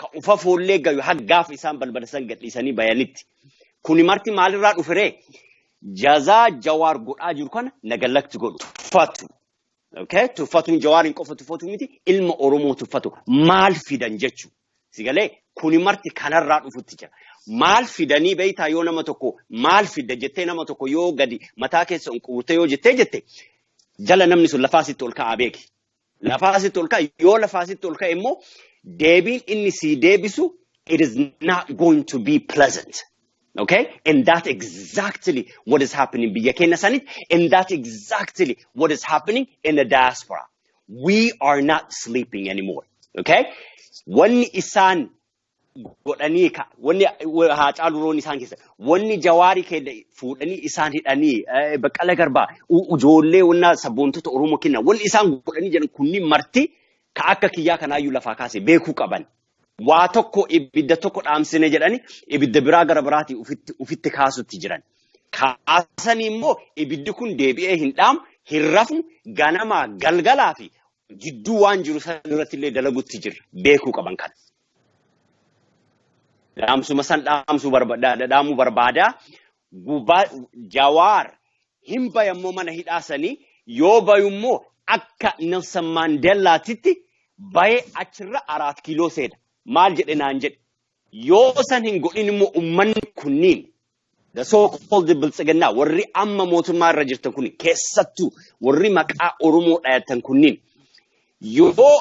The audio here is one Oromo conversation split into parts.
ka ufa foollee gayu haggaaf isaan balbalsan gadhiisanii bayanitti kuni marti maalirraa dhufere jazaa jawaar godhaa jiru kana nagallakti godhu tuffatu okay tuffatuun jawaarin qofa tuffatu miti ilma oromoo tuffatu maal fidan jechu sigalee kuni marti kanarraa dhufutti jira maal fidanii beeytaa yoo nama tokko maal fida jettee nama tokko yoo gadi mataa keessa unquurte yoo jette jala namni sun lafaasitti ol ka'aa beeki lafaasitti ol ka'a yoo lafaasitti ol ka'e immoo deebiin inni si deebisu it is not going to be pleasant. Okay? And that's exactly what is happening biyya keenya sanit, and that's exactly what is happening in the diaspora. We are not sleeping anymore. Okay? Wanni isaan godhanii ka wanni Haacaaluu roon isaan keessa wanni Jawaarii keessa fuudhanii isaan hidhanii Baqqala Garbaa ijoollee wanna sabboontota Oromoo kenna wanni isaan godhanii jedhan kunni marti ka akka kiyyaa kanaayyuu lafaa kaase beekuu qaban. Waa tokko ibidda tokko dhaamsine jedhani ibidda biraa gara biraati ufitti kaasutti jiran. Kaasanii immoo ibiddi kun deebi'ee hin dhaamu hin rafnu ganama galgalaa fi jidduu waan jiru sanirratti illee dalagutti jira beekuu qaban kana. Dhaamsuma san dhaamuu barbaada gubaa Jawaar hin bayammoo mana hidhaasanii yoo bayummoo akka Nelson Mandelaatitti bayee achirra 4 kiiloo seeda. Maal jedhe naan jedhe yoo san hin godhin immoo ummanni kunniin the so-called biltsiginaa warri amma mootummaa irra jirtan kun keessattuu warri maqaa Oromoo dhayatan kunniin yoo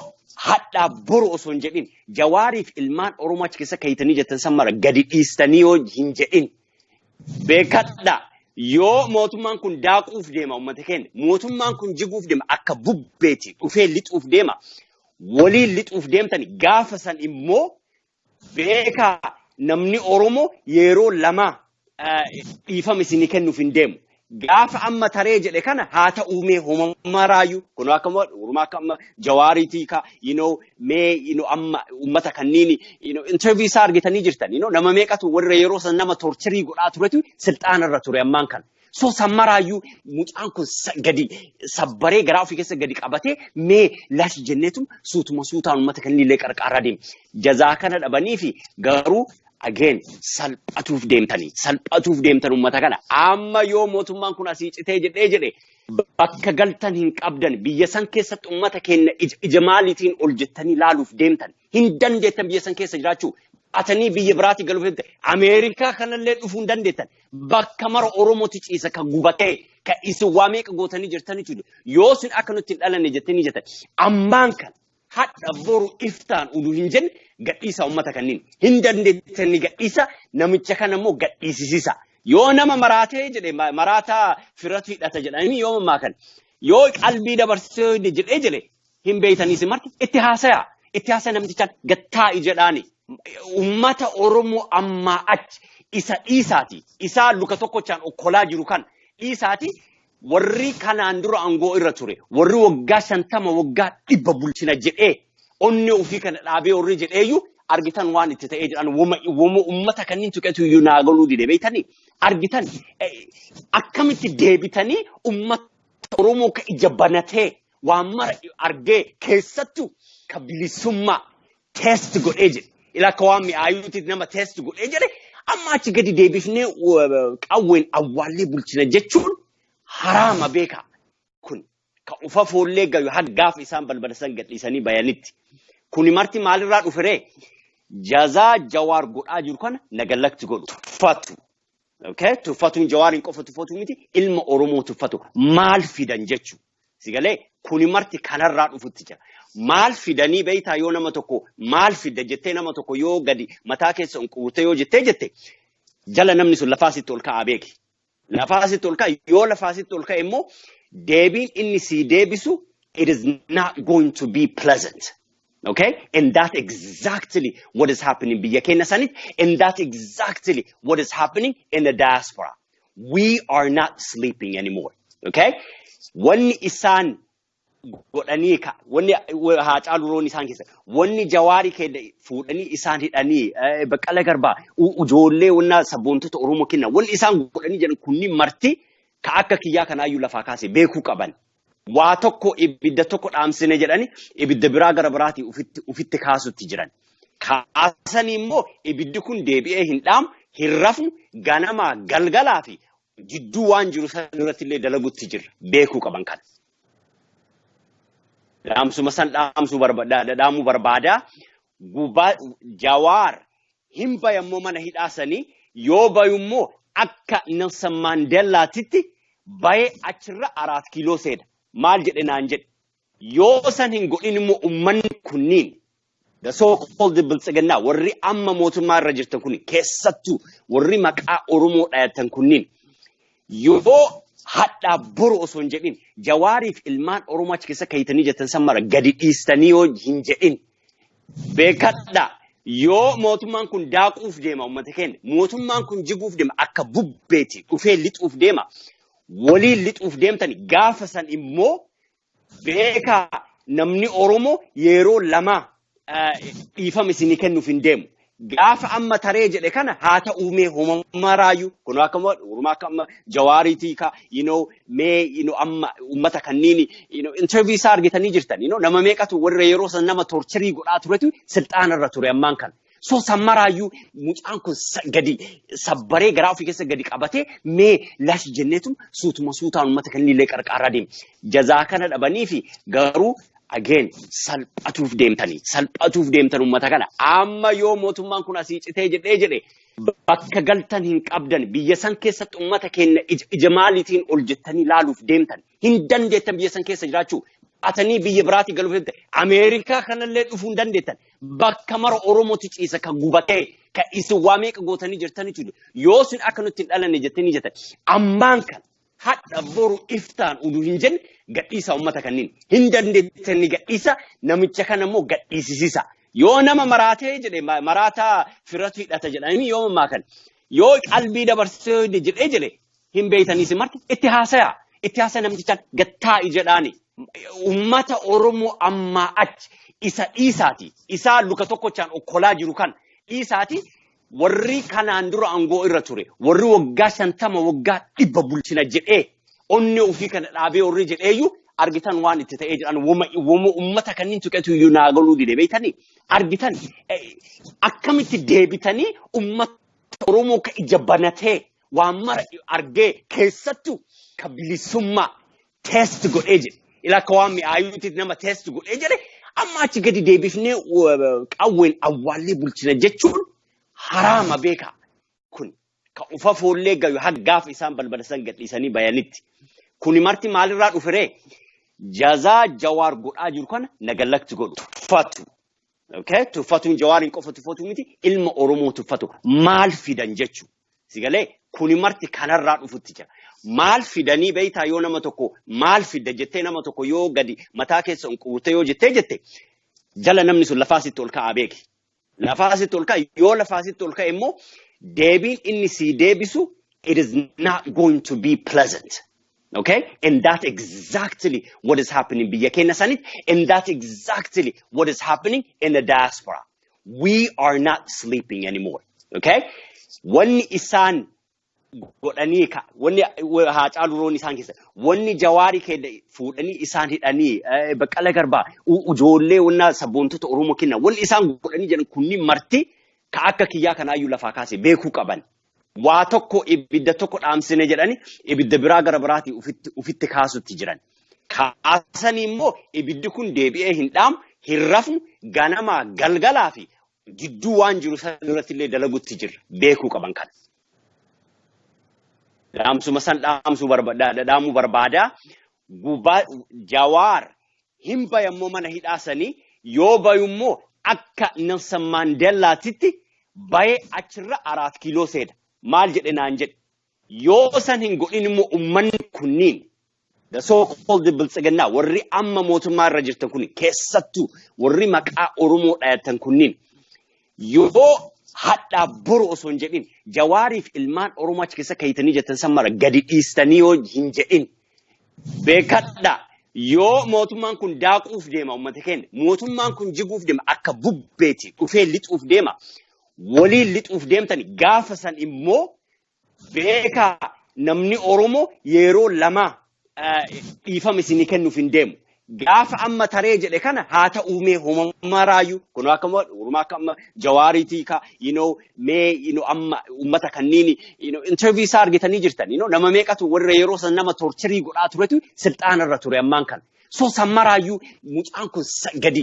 hadhaa boru osoo hin jedhin Jawaariif ilmaan Oromoo achi keessa kaayitanii jettan san mara gadi dhiistanii yoo hin jedhin beekadha yoo mootummaan kun daaquuf deema ummata keenya mootummaan kun jiguuf deema akka bubbeeti dhufee lixuuf deema. Waliin lixuuf deemtani gaafa san immoo beekaa namni Oromoo yeroo lama dhiifama isinii kennuuf hin deemu. Gaafa amma taree jedhe kana haa ta'uumee homaraayyuu kun akka Jawaariitii ka amma ummata kanniini interview isaa argitanii jirtan nama meeqatu warra yeroo san nama torturii godhaa turetu silxaanarra ture ammaan kana. So sammaraayuu mucaan kun gadi sabbaree garaa ofii keessa gadi qabatee mee lashi jenneetu suutaan uummata kanillee qarqaarraa deema. Jazaa kana dhabanii fi garuu again salphatuuf deemtan uummata kana. Amma yoo mootummaan kun asii citee jedhe bakka galtan hin qabdan biyya san keessatti uummata keenya ija maaliitiin ol jettanii laaluuf deemtan hin dandeettan biyya san keessa jiraachuu. Atanii biyya biraatti galuuf Ameerikaa kanallee dhufuu hin dandeettan bakka mara Oromooti ciisa kan gubatee kan isin waa meeqa gootanii jirtanitu yoo isin akka nutti hin dhalanne jettanii jettan ammaan kan hadha boru iftaan uduu hin jenne gadhiisa uummata kanniin hin dandeettani gadhiisa namicha kana immoo gadhiisisa yoo nama maraatee jedhe maraataa firatu hidhata jedhanii yoo mammaa kan yoo qalbii dabarsee jedhe hin beeytaniis marti itti haasaya namtichaan gattaa'i jedhaani. Ummata Oromoo amma achi isa dhiisaati isaa luka tokkochaan okkolaa jiru kan dhiisaati warri kanaan dura aangoo irra ture warri waggaa 50 waggaa 100 bulchina jedhee onni ofii kana dhaabee warri jedheeyyuu argitan waan itti ta'ee jedhan ummata kanniin tuqetu iyyuu naagaluu dide beeytanii argitan akkamitti deebitanii ummata Oromoo ka ija banatee waan mara argee keessattuu ka bilisummaa test godhee jedhe. Ila kawaan mi'aayuutti nama test godhee jedhe amma achi gadi deebifnee qawween awwaallee bulchina jechuun haraama beeka kun ka ufa foollee gayu haggaaf isaan balbalsan gadhiisanii bayanitti kuni marti maalirraa dhufere jazaa Jawaar godhaa jiru kana nagallakti godhu tuffatu. Okay? Tuffatuun Jawaarin qofa tuffatu miti ilma Oromoo tuffatu maal fidan jechu sigalee kuni marti kanarraa dhufutti jira. Maal fidanii beeytaa yoo nama tokko maal fida jettee nama tokko yoo gadi mataa keessa unquurte yoo jette jala namni sun lafaasitti ol ka'aa beeki. Lafaasitti ol ka'a yoo lafaasitti ol ka'e immoo deebiin inni si deebisu it is not going to be pleasant. Okay? And that's exactly what is happening biyya keenya sanit, and that's exactly what is happening in the diaspora. We are not sleeping anymore. Okay? Wanni isaan godhanii ka wanni Haacaaluu roon isaan keessa wanni Jawaarii keessa fuudhanii isaan hidhanii Baqqala Garbaa ijoollee wanna sabboontota Oromoo kenna wanni isaan godhanii jedhan kunni marti ka akka kiyyaa kanaayyuu lafaa kaase beekuu qaban. Waa tokko ibidda tokko dhaamsine jedhani ibidda biraa gara biraati ufitti kaasutti jiran. kaasanii immoo ibiddi kun deebi'ee hin dhaamu hin rafnu ganamaa galgalaa fi jidduu waan jiru sanirratti illee dalagutti jirra beekuu qaban kana. Dhaamsuma san dhaamuu barbaada gubaa Jawaar hin bayammoo mana hidhaasanii yoo bayummoo akka Nelson Mandelaatitti bayee achirra 4 kiiloo seeda maal jedhe naan jedhe yoo san hin godhin immoo ummanni kunniin the so-called biltsiginaa warri amma mootummaa irra jirtan kun keessattuu warri maqaa Oromoo dhayatan kunniin yoo hadhaa boru osoo hin jedhin Jawaariif ilmaan Oromoo achi keessa kaayitanii jettan sammara gadi dhiistanii yoo hin jedhin beekadha yoo mootummaan kun daaquuf deema uummata keenya mootummaan kun jiguuf deema akka bubbeeti dhufee lixuuf deema waliin lixuuf deemtani gaafa san immoo beekaa namni Oromoo yeroo lama dhiifama isinii kennuuf hin deemu. Gaafa amma taree jedhe kana haa ta'uumee homaraayyuu kun akkama Oromoo akkama Jawaariitii ka amma uummata kanniini interview isaa argitanii jirtan nama meeqatu warra yeroo san nama torturii godhaa turetu silxaana irra ture ammaan kana. So sammaraayyuu mucaan kun gadi sabbaree garaa ofii keessa gadi qabatee mee lash jenneetu suutaan uummata kanniillee qarqaarraa deema. Jazaa kana dhabanii fi garuu again salphatuuf deemtan uummata kana amma yoo mootummaan kun asii citee jedhe bakka galtan hin qabdan biyya san keessatti uummata keenya ija maaliitiin ol jettanii laaluuf deemtan hin dandeettan biyya san keessa jiraachuu atanii biyya biraatti galuuf deemtan Ameerikaa kanallee dhufuu hin dandeettan bakka mara Oromooti ciisa kan gubatee kan isin waa meeqa gootanii jirtaniitu yoo sin akka nutti hin dhalanne jettanii jettan ammaan kan hadha boru iftaan uduu hin jenne gadhiisa uummata kanniin hin dandeettani gadhiisa namicha kana immoo gadhiisisa yoo nama maraatee jedhe maraataa firatu hidhata jedhanii yoo mammaa kan yoo qalbii dabarsee jedhe hin beeytaniis marti itti haasaya namtichaan gattaa'i jedhaani uummata Oromoo ammaa achi isa dhiisaati isaa luka tokkochaan okkolaa jiru kan dhiisaati warri kanaan dura aangoo irra ture warri waggaa 50 waggaa 100 bulchina jedhee onni ofii kana dhaabee warri jedheeyyuu argitan waan itti ta'ee jedhan wama uummata kanniin tuqetu iyyuu naagaluu dide beeytanii argitan akkamitti deebitanii uummata Oromoo ka ija banatee waan mara argee keessattuu ka bilisummaa test godhee jedhe ilaka waan mi'aayuutti nama test godhee jedhe amma achi gadi deebifnee qawween awwaallee bulchina jechuun harama beeka kun ka ufa foollee gayu haggaaf isaan balbala san gadhiisanii bayanitti kuni marti maalirraa dhufere jazaa Jawaar godhaa jiru kana nagallakti godhu tuffatu okay tuffatuun Jawaariin qofa tuffatu miti ilma Oromoo tuffatu maal fidan jechu sigalee kuni marti kanarraa dhufutti jira maal fidanii beeytaa yoo nama tokko maal fidda jettee nama tokko yoo gadi mataa keessa unquurte yoo jette jala namni sun lafaasitti ol ka'aa beeki lafaasitti ol ka'a yoo lafaasitti ol ka'e immoo deebiin inni si deebisu it is not going to be pleasant. Okay? And that's exactly what is happening biyya keenya sanit and that's exactly what is happening in the diaspora. We are not sleeping anymore. Okay? Wanni isaan godhanii wanni Haacaaluu roon isaan keessa wanni Jawaarii keenya fuudhanii isaan hidhanii Baqqala Garbaa ijoollee wanna sabboontota Oromoo kenna wanni isaan godhanii jedhan kunniin marti ka akka kiyyaa kanaayyuu lafaa kaase beekuu qaban waa tokko ibidda tokko dhaamsine jedhani ibidda biraa gara biraati ufitti kaasutti jiran kaasanii immoo ibiddi kun deebi'ee hin dhaamu hin rafnu ganamaa galgalaa fi jidduu waan jiru sanirratti illee dalagutti jirra beekuu qaban kana. Dhaamsuma san dhaamuu barbaada gubaa Jawaar hin bayammoo mana hidhaasanii yoo bayummoo akka Nelson Mandelaatitti bayee achirra 4 kiiloo seeda maal jedhe naan jedhe yoo san hin godhin immoo ummanni kunniin the so-called biltsiginaa warri amma mootummaa irra jirtan kun keessattuu warri maqaa Oromoo dhayatan kunniin yoo hadhaa boru osoo hin jedhin Jawaariif ilmaan Oromoo achi keessa kaayitanii jettan sammara gadi dhiistanii yoo hin jedhin beekadha yoo mootummaan kun daaquuf deema uummata keenya mootummaan kun jiguuf deema akka bubbeeti dhufee lixuuf deema waliin lixuuf deemtani gaafa san immoo beekaa namni Oromoo yeroo lama dhiifama isinii kennuuf hin deemu gaafa amma taree jedhe kana haa ta'uumee homaraayyuu kun akka jawaariitii ka mee amma ummata kanniini interview isaa argitanii jirtan nama meeqatu warra yeroo san nama torturii godhaa turetu silxaanarra ture ammaan kana. So sammaraayyu mucaan kun gadi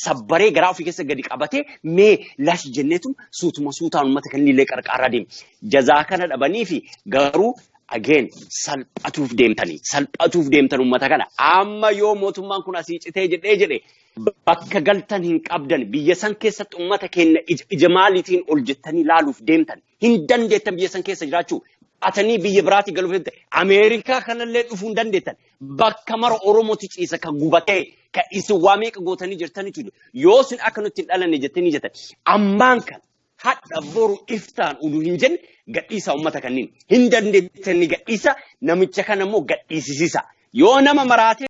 sabbaree garaa ofii keessa gadi qabatee mee lash jenneetu suutaan ummata kanniillee qarqaarraa deema. Jazaa kana dhabanii fi garuu again salphatuuf deemtan ummata kana amma yoo mootummaan kun asii citee jedhe bakka galtan hin qabdan biyya san keessatti ummata keenya ija maaliitiin ol jettanii laaluuf deemtan hin dandeettan biyya san keessa jiraachuu. Atanii biyya biraatti galuuf deemtan Ameerikaa kanallee dhufuu hin dandeettan bakka mara Oromooti ciisa kan gubatee kan isin waa meeqa gootanii jirtanitu yoo isin akka nutti hin dhalanne jettanii jettan ammaan kan hadha boru iftaan uduu hin jenne gadhiisa ummata kanniin hin dandeettani gadhiisa namicha kana immoo gadhiisisa yoo nama maraatee